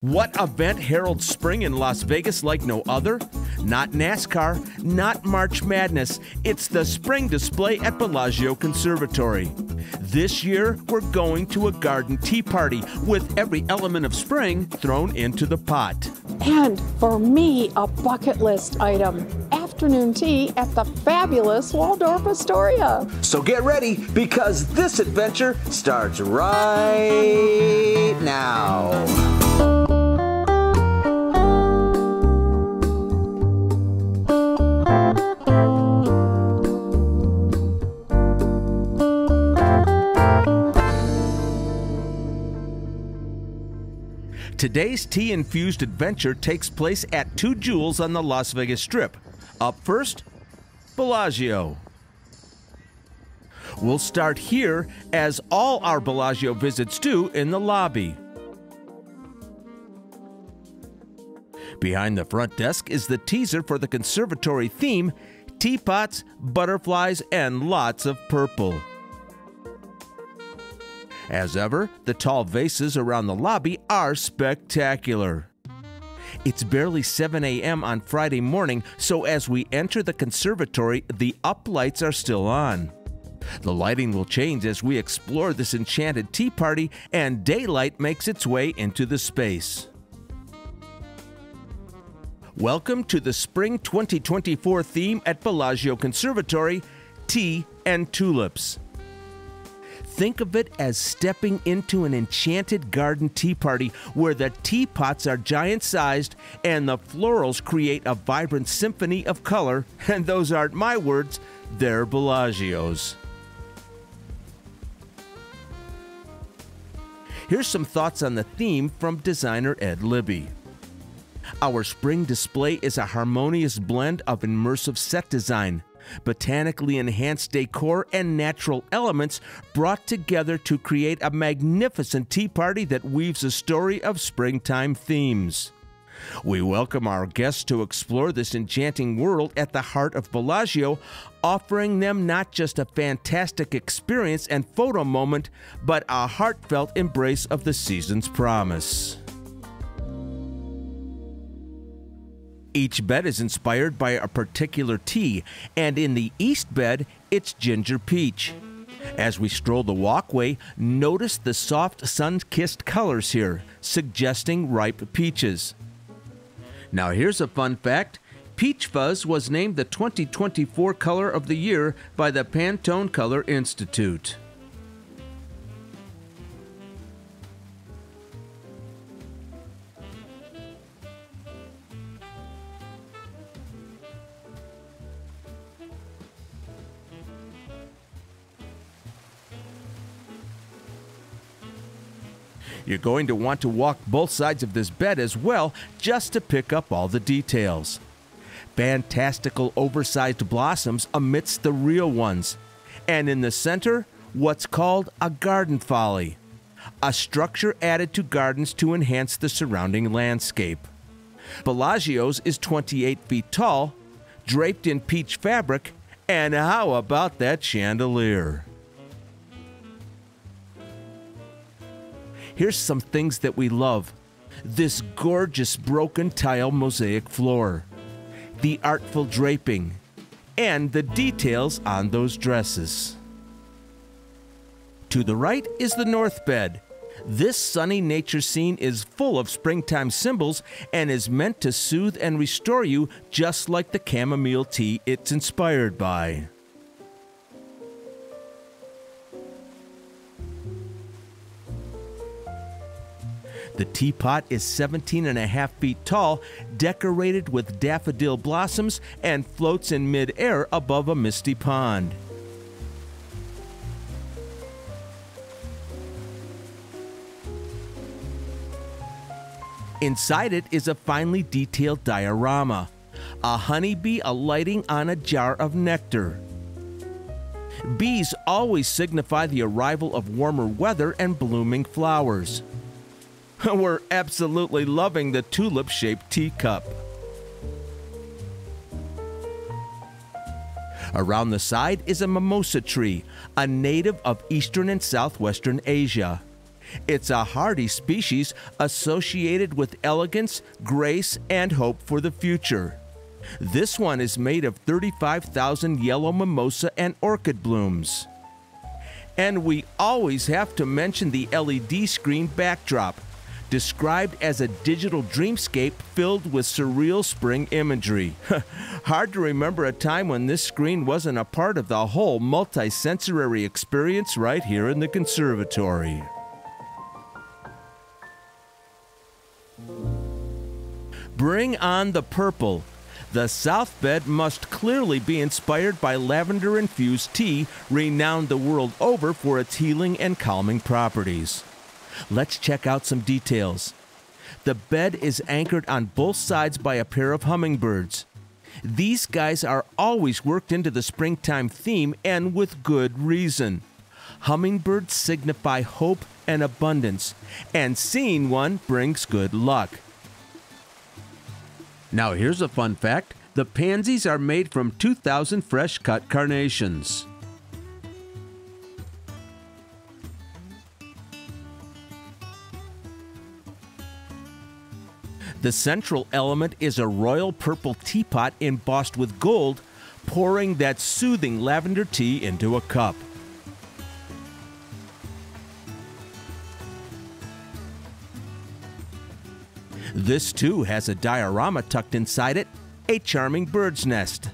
What event heralds spring in Las Vegas like no other? Not NASCAR, not March Madness. It's the spring display at Bellagio Conservatory. This year, we're going to a garden tea party with every element of spring thrown into the pot. And for me, a bucket list item. Afternoon tea at the fabulous Waldorf-Astoria. So get ready, because this adventure starts right now. Today's tea-infused adventure takes place at 2 Jewels on the Las Vegas Strip. Up first, Bellagio. We'll start here, as all our Bellagio visits do, in the lobby. Behind the front desk is the teaser for the conservatory theme: teapots, butterflies, and lots of purple. As ever, the tall vases around the lobby are spectacular. It's barely 7 a.m. on Friday morning, so as we enter the conservatory, the uplights are still on. The lighting will change as we explore this enchanted tea party, and daylight makes its way into the space. Welcome to the Spring 2024 theme at Bellagio Conservatory: Tea and Tulips. Think of it as stepping into an enchanted garden tea party where the teapots are giant-sized and the florals create a vibrant symphony of color, and those aren't my words, they're Bellagio's. Here's some thoughts on the theme from designer Ed Libby. Our spring display is a harmonious blend of immersive set design, botanically enhanced decor, and natural elements brought together to create a magnificent tea party that weaves a story of springtime themes. We welcome our guests to explore this enchanting world at the heart of Bellagio, offering them not just a fantastic experience and photo moment, but a heartfelt embrace of the season's promise. Each bed is inspired by a particular tea, and in the east bed, it's ginger peach. As we stroll the walkway, notice the soft sun-kissed colors here, suggesting ripe peaches. Now here's a fun fact. Peach Fuzz was named the 2024 Color of the Year by the Pantone Color Institute. You're going to want to walk both sides of this bed as well, just to pick up all the details. Fantastical oversized blossoms amidst the real ones. And in the center, what's called a garden folly, a structure added to gardens to enhance the surrounding landscape. Bellagio's is 28 feet tall, draped in peach fabric, and how about that chandelier? Here's some things that we love: this gorgeous broken tile mosaic floor, the artful draping, and the details on those dresses. To the right is the north bed. This sunny nature scene is full of springtime symbols and is meant to soothe and restore you, just like the chamomile tea it's inspired by. The teapot is 17.5 feet tall, decorated with daffodil blossoms, and floats in mid-air above a misty pond. Inside it is a finely detailed diorama, a honeybee alighting on a jar of nectar. Bees always signify the arrival of warmer weather and blooming flowers. We're absolutely loving the tulip-shaped teacup. Around the side is a mimosa tree, a native of Eastern and Southwestern Asia. It's a hardy species associated with elegance, grace, and hope for the future. This one is made of 35,000 yellow mimosa and orchid blooms. And we always have to mention the LED screen backdrop, described as a digital dreamscape filled with surreal spring imagery. Hard to remember a time when this screen wasn't a part of the whole multi-sensory experience right here in the conservatory. Bring on the purple. The south bed must clearly be inspired by lavender-infused tea, renowned the world over for its healing and calming properties. Let's check out some details. The bed is anchored on both sides by a pair of hummingbirds. These guys are always worked into the springtime theme, and with good reason. Hummingbirds signify hope and abundance, and seeing one brings good luck. Now here's a fun fact. The pansies are made from 2,000 fresh-cut carnations. The central element is a royal purple teapot embossed with gold, pouring that soothing lavender tea into a cup. This too has a diorama tucked inside it, a charming bird's nest.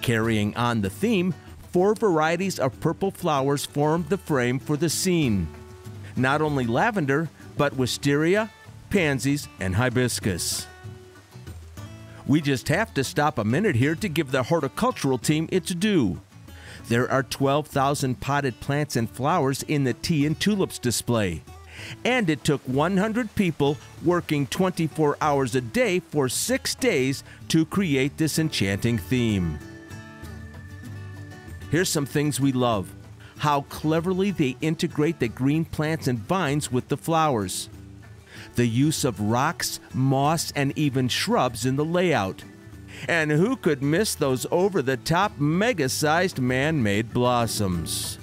Carrying on the theme, 4 varieties of purple flowers formed the frame for the scene. Not only lavender, but wisteria, pansies, and hibiscus. We just have to stop a minute here to give the horticultural team its due. There are 12,000 potted plants and flowers in the tea and tulips display. And it took 100 people working 24 hours a day for 6 days to create this enchanting theme. Here's some things we love. How cleverly they integrate the green plants and vines with the flowers. The use of rocks, moss, and even shrubs in the layout. And who could miss those over-the-top, mega-sized man-made blossoms?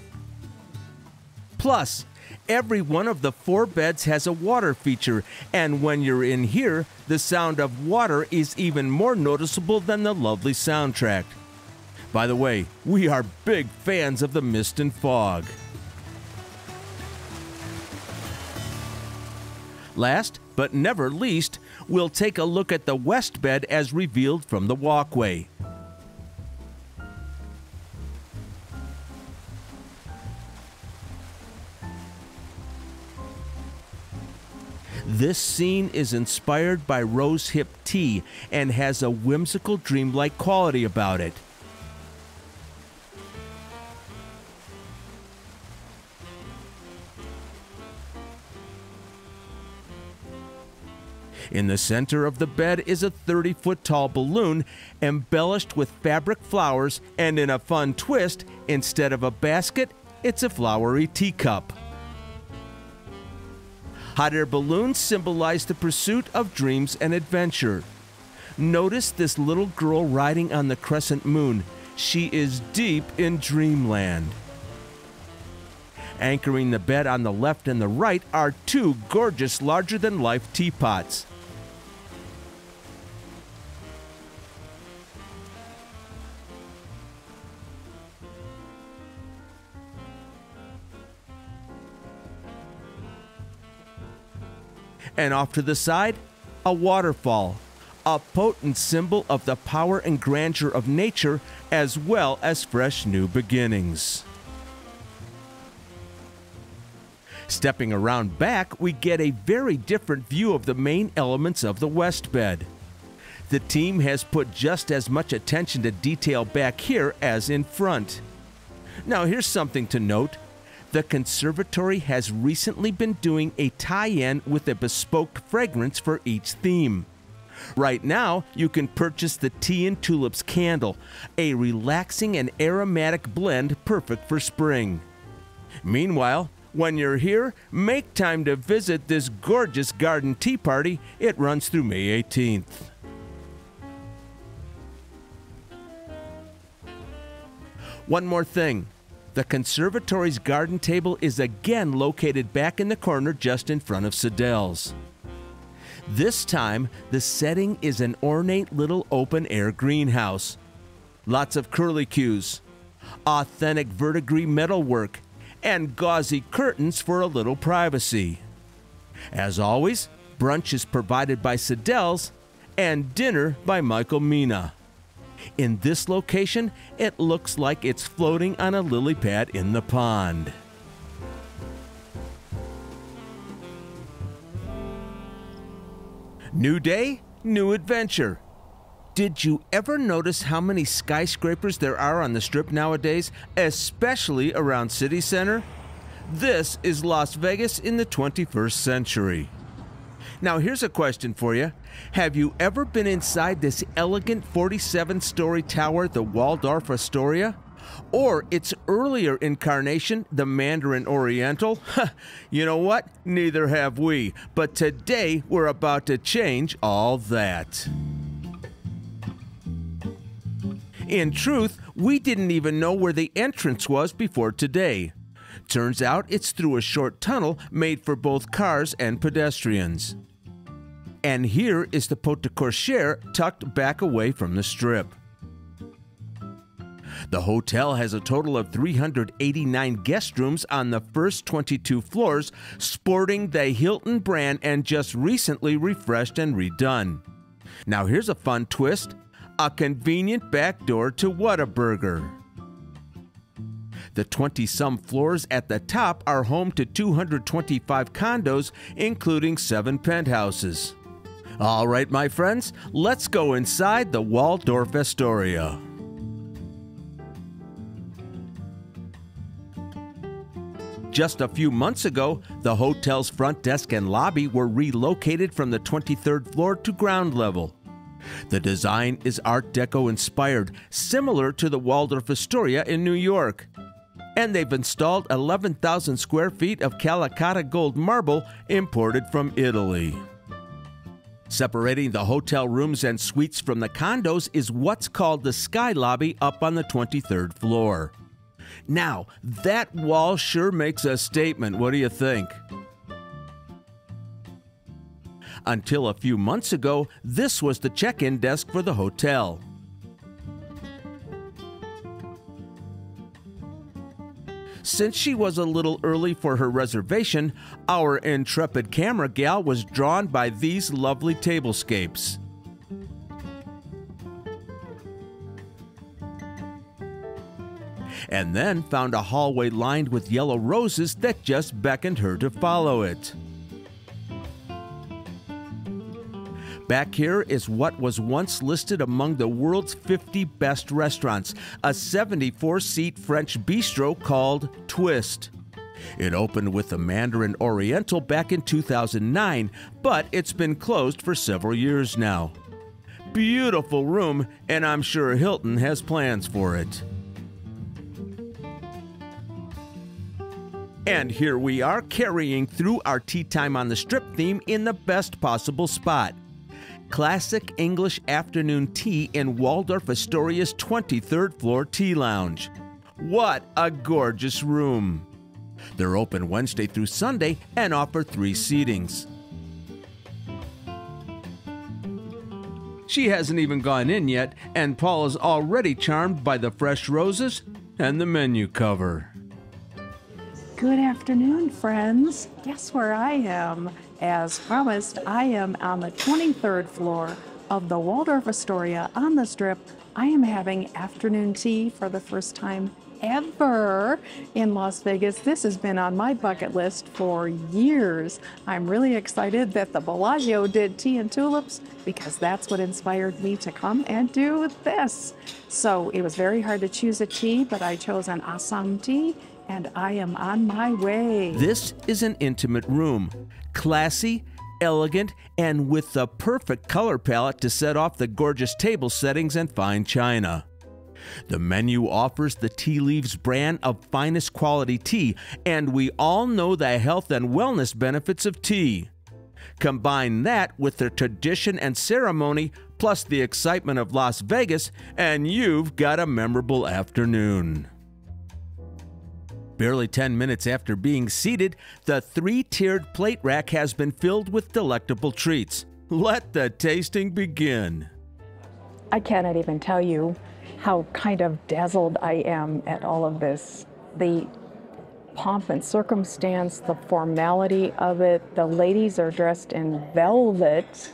Plus, every one of the 4 beds has a water feature, and when you're in here, the sound of water is even more noticeable than the lovely soundtrack. By the way, we are big fans of the mist and fog. Last but never least, we'll take a look at the west bed as revealed from the walkway. This scene is inspired by rosehip tea and has a whimsical dreamlike quality about it. In the center of the bed is a 30-foot-tall balloon embellished with fabric flowers, and in a fun twist, instead of a basket, it's a flowery teacup. Hot air balloons symbolize the pursuit of dreams and adventure. Notice this little girl riding on the crescent moon. She is deep in dreamland. Anchoring the bed on the left and the right are 2 gorgeous larger-than-life teapots. And off to the side, a waterfall, a potent symbol of the power and grandeur of nature, as well as fresh new beginnings. Stepping around back, we get a very different view of the main elements of the west bed. The team has put just as much attention to detail back here as in front. Now here's something to note. The conservatory has recently been doing a tie-in with a bespoke fragrance for each theme. Right now, you can purchase the Tea and Tulips candle, a relaxing and aromatic blend perfect for spring. Meanwhile, when you're here, make time to visit this gorgeous garden tea party. It runs through May 18th. One more thing. The conservatory's garden table is again located back in the corner just in front of Sadelle's. This time, the setting is an ornate little open-air greenhouse. Lots of curlicues, authentic verdigris metalwork, and gauzy curtains for a little privacy. As always, brunch is provided by Sadelle's and dinner by Michael Mina. In this location, it looks like it's floating on a lily pad in the pond. New day, new adventure. Did you ever notice how many skyscrapers there are on the Strip nowadays, especially around City Center? This is Las Vegas in the 21st century. Now here's a question for you. Have you ever been inside this elegant 47-story tower, the Waldorf-Astoria? Or its earlier incarnation, the Mandarin Oriental? You know what? Neither have we. But today we're about to change all that. In truth, we didn't even know where the entrance was before today. Turns out it's through a short tunnel made for both cars and pedestrians. And here is the porte cochere tucked back away from the Strip. The hotel has a total of 389 guest rooms on the first 22 floors, sporting the Hilton brand and just recently refreshed and redone. Now here's a fun twist, a convenient back door to Whataburger. The 20-some floors at the top are home to 225 condos, including 7 penthouses. All right, my friends, let's go inside the Waldorf-Astoria. Just a few months ago, the hotel's front desk and lobby were relocated from the 23rd floor to ground level. The design is Art Deco inspired, similar to the Waldorf-Astoria in New York. And they've installed 11,000 square feet of Calacatta gold marble imported from Italy. Separating the hotel rooms and suites from the condos is what's called the Sky Lobby up on the 23rd floor. Now, that wall sure makes a statement. What do you think? Until a few months ago, this was the check-in desk for the hotel. Since she was a little early for her reservation, our intrepid camera gal was drawn by these lovely tablescapes. And then found a hallway lined with yellow roses that just beckoned her to follow it. Back here is what was once listed among the world's 50 best restaurants, a 74-seat French bistro called Twist. It opened with the Mandarin Oriental back in 2009, but it's been closed for several years now. Beautiful room, and I'm sure Hilton has plans for it. And here we are carrying through our Tea Time on the Strip theme in the best possible spot. Classic English afternoon tea in Waldorf-Astoria's 23rd floor tea lounge. What a gorgeous room! They're open Wednesday through Sunday and offer 3 seatings. She hasn't even gone in yet, and Paul is already charmed by the fresh roses and the menu cover. Good afternoon, friends. Guess where I am? As promised, I am on the 23rd floor of the Waldorf-Astoria on the Strip. I am having afternoon tea for the first time ever in Las Vegas. This has been on my bucket list for years. I'm really excited that the Bellagio did tea and tulips because that's what inspired me to come and do this. So it was very hard to choose a tea, but I chose an Assam tea, and I am on my way. This is an intimate room. Classy, elegant, and with the perfect color palette to set off the gorgeous table settings and fine china. The menu offers the Tea Leaves brand of finest quality tea, and we all know the health and wellness benefits of tea. Combine that with the tradition and ceremony, plus the excitement of Las Vegas, and you've got a memorable afternoon. Barely 10 minutes after being seated, the 3-tiered plate rack has been filled with delectable treats. Let the tasting begin. I cannot even tell you how kind of dazzled I am at all of this. The pomp and circumstance, the formality of it. The ladies are dressed in velvet.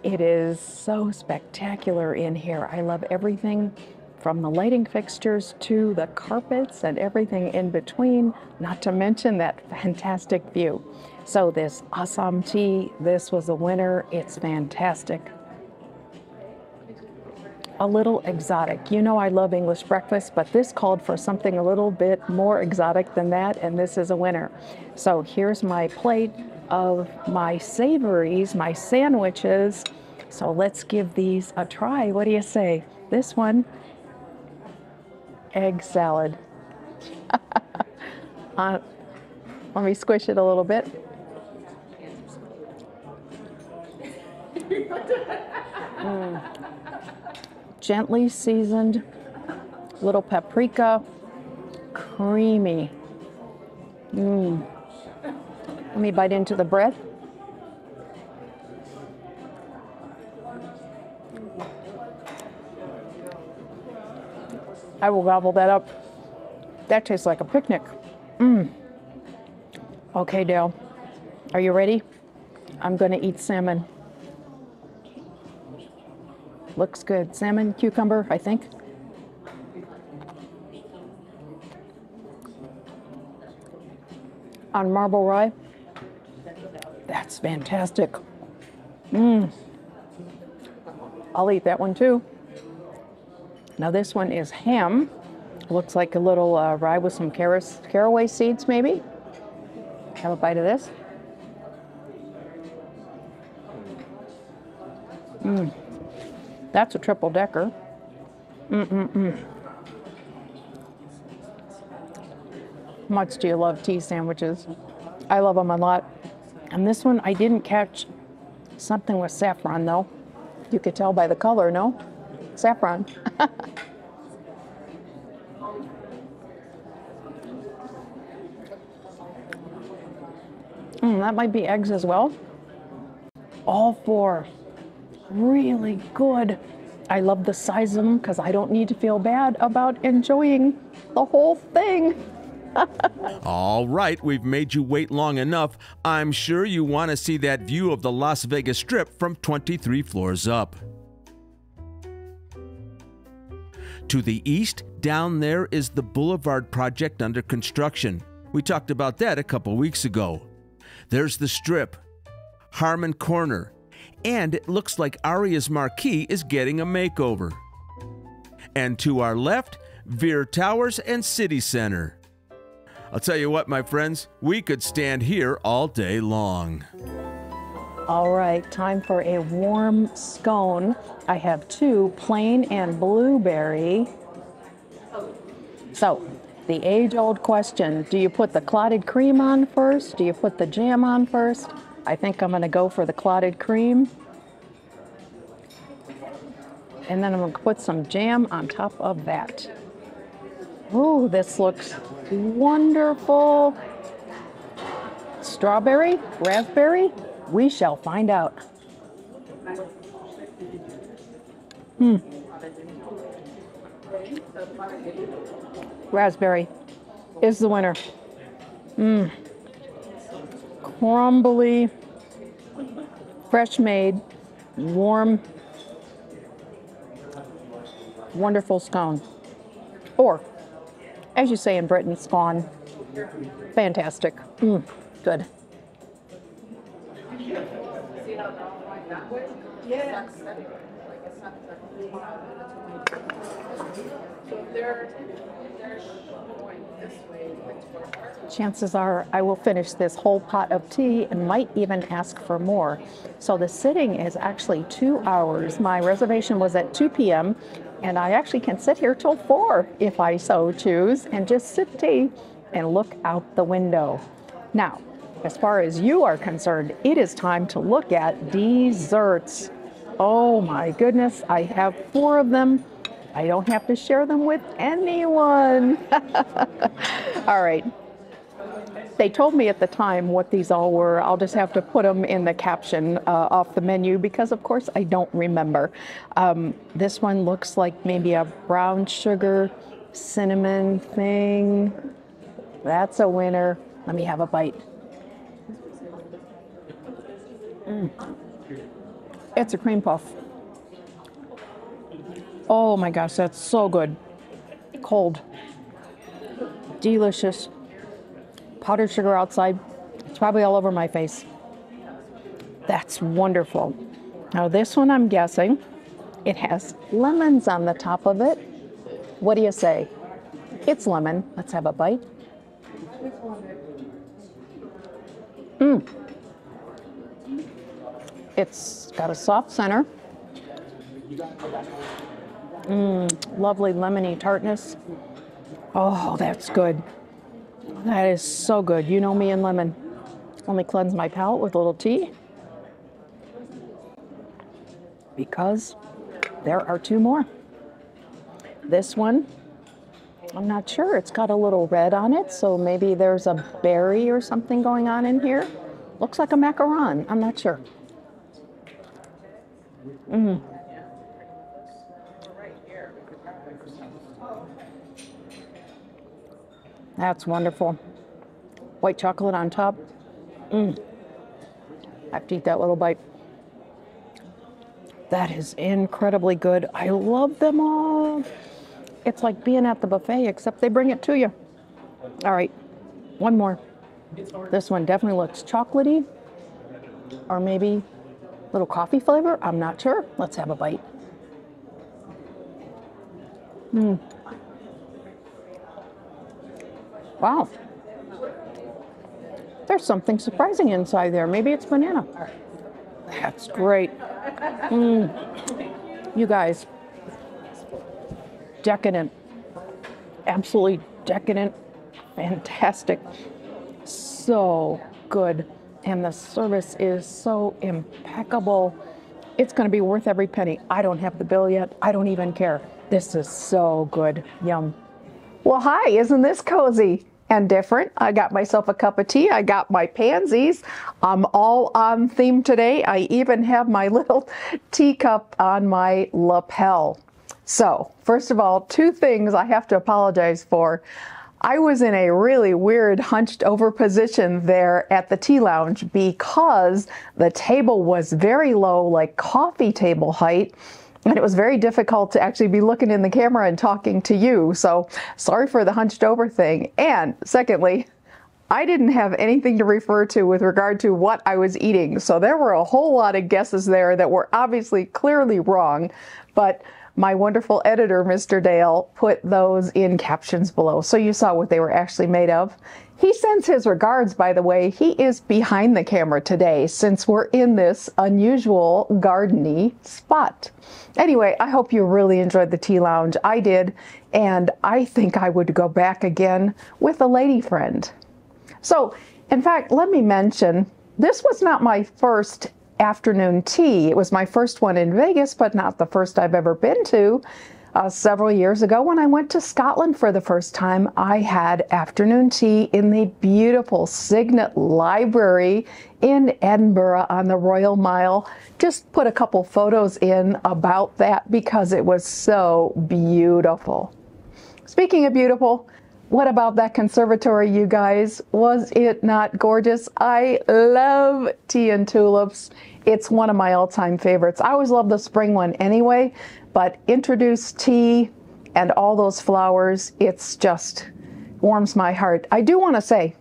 It is so spectacular in here. I love everything from the lighting fixtures to the carpets and everything in between, not to mention that fantastic view. So this Assam tea, this was a winner. It's fantastic. A little exotic. You know I love English breakfast, but this called for something a little bit more exotic than that, and this is a winner. So here's my plate of my savories, my sandwiches. So let's give these a try. What do you say? This one, egg salad. Let me squish it a little bit. Gently seasoned, little paprika, creamy. Let me bite into the bread. I will gobble that up. That tastes like a picnic. Okay, Dale, are you ready? I'm gonna eat salmon. Looks good. Salmon, cucumber, I think. On marble rye. That's fantastic. I'll eat that one too. Now this one is ham. Looks like a little rye with some caraway seeds maybe. Have a bite of this. That's a triple decker. Much do you love tea sandwiches? I love them a lot. And this one, I didn't catch something with saffron though. You could tell by the color, no? Saffron. That might be eggs as well. All four. Really good. I love the size of them because I don't need to feel bad about enjoying the whole thing. All right, we've made you wait long enough. I'm sure you want to see that view of the Las Vegas Strip from 23 floors up. To the east, down there is the Boulevard project under construction. We talked about that a couple weeks ago. There's the Strip, Harmon Corner, and it looks like Aria's Marquee is getting a makeover. And to our left, Veer Towers and City Center. I'll tell you what, my friends, we could stand here all day long. All right, time for a warm scone. I have two, plain and blueberry. So, the age-old question, do you put the clotted cream on first? Do you put the jam on first? I think I'm gonna go for the clotted cream. And then I'm gonna put some jam on top of that. Ooh, this looks wonderful. Strawberry? Raspberry? We shall find out. Raspberry is the winner. Crumbly, fresh made, warm, wonderful scone. Or, as you say in Britain, scone. Fantastic. Good. Chances are I will finish this whole pot of tea and might even ask for more. So the sitting is actually 2 hours. My reservation was at 2 p.m. and I actually can sit here till 4 if I so choose and just sip tea and look out the window. Now, as far as you are concerned, it is time to look at desserts. Oh my goodness, I have 4 of them. I don't have to share them with anyone. All right. They told me at the time what these all were. I'll just have to put them in the caption off the menu because, of course, I don't remember. This one looks like maybe a brown sugar cinnamon thing. That's a winner. Let me have a bite. It's a cream puff. Oh my gosh, that's so good. Cold. Delicious. Powdered sugar outside. It's probably all over my face. That's wonderful. Now this one, I'm guessing, it has lemons on the top of it. What do you say? It's lemon. Let's have a bite. It's got a soft center. Lovely lemony tartness. Oh, that's good. That is so good. You know me and lemon. Let me cleanse my palate with a little tea. Because there are two more. This one, I'm not sure. It's got a little red on it, so maybe there's a berry or something going on in here. Looks like a macaron. I'm not sure. That's wonderful. White chocolate on top. I have to eat that little bite. That is incredibly good. I love them all. It's like being at the buffet, except they bring it to you. All right, one more. This one definitely looks chocolatey, or maybe a little coffee flavor. I'm not sure. Let's have a bite. Wow. There's something surprising inside there. Maybe it's banana. That's great. You guys, decadent. Absolutely decadent. Fantastic. So good. And the service is so impeccable. It's going to be worth every penny. I don't have the bill yet. I don't even care. This is so good. Yum. Well, hi, isn't this cozy and different? I got myself a cup of tea. I got my pansies. I'm all on theme today. I even have my little teacup on my lapel. So, first of all, two things I have to apologize for. I was in a really weird hunched over position there at the tea lounge because the table was very low, like coffee table height. And it was very difficult to actually be looking in the camera and talking to you. So sorry for the hunched over thing. And secondly, I didn't have anything to refer to with regard to what I was eating. So there were a whole lot of guesses there that were obviously clearly wrong. But my wonderful editor, Mr. Dale, put those in captions below. So you saw what they were actually made of. He sends his regards, by the way. He is behind the camera today since we're in this unusual garden-y spot. Anyway, I hope you really enjoyed the tea lounge. I did, and I think I would go back again with a lady friend. So, in fact, let me mention, this was not my first afternoon tea. It was my first one in Vegas, but not the first I've ever been to. Several years ago when I went to Scotland for the first time, I had afternoon tea in the beautiful Signet Library in Edinburgh on the Royal Mile. Just put a couple photos in about that because it was so beautiful. Speaking of beautiful, what about that conservatory, you guys? Was it not gorgeous? I love tea and tulips. It's one of my all-time favorites. I always love the spring one anyway, but introduce tea and all those flowers, it's just warms my heart. I do want to say,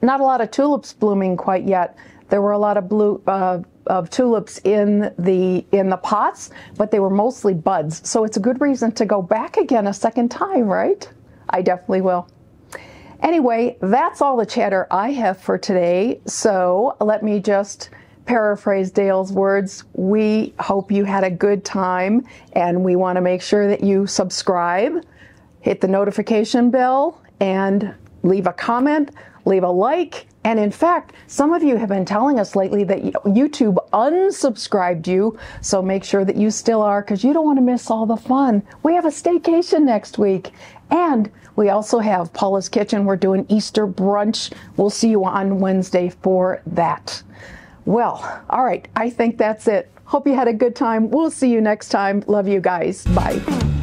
not a lot of tulips blooming quite yet. There were a lot of tulips in the pots, but they were mostly buds. So it's a good reason to go back again a second time, right? I definitely will. Anyway, that's all the chatter I have for today. So let me just paraphrase Dale's words. We hope you had a good time, and we want to make sure that you subscribe, hit the notification bell, and leave a comment, leave a like, And in fact, some of you have been telling us lately that YouTube unsubscribed you, so make sure that you still are, because you don't want to miss all the fun. We have a staycation next week. And we also have Paula's Kitchen. We're doing Easter brunch. We'll see you on Wednesday for that. Well, all right, I think that's it. Hope you had a good time. We'll see you next time. Love you guys. Bye.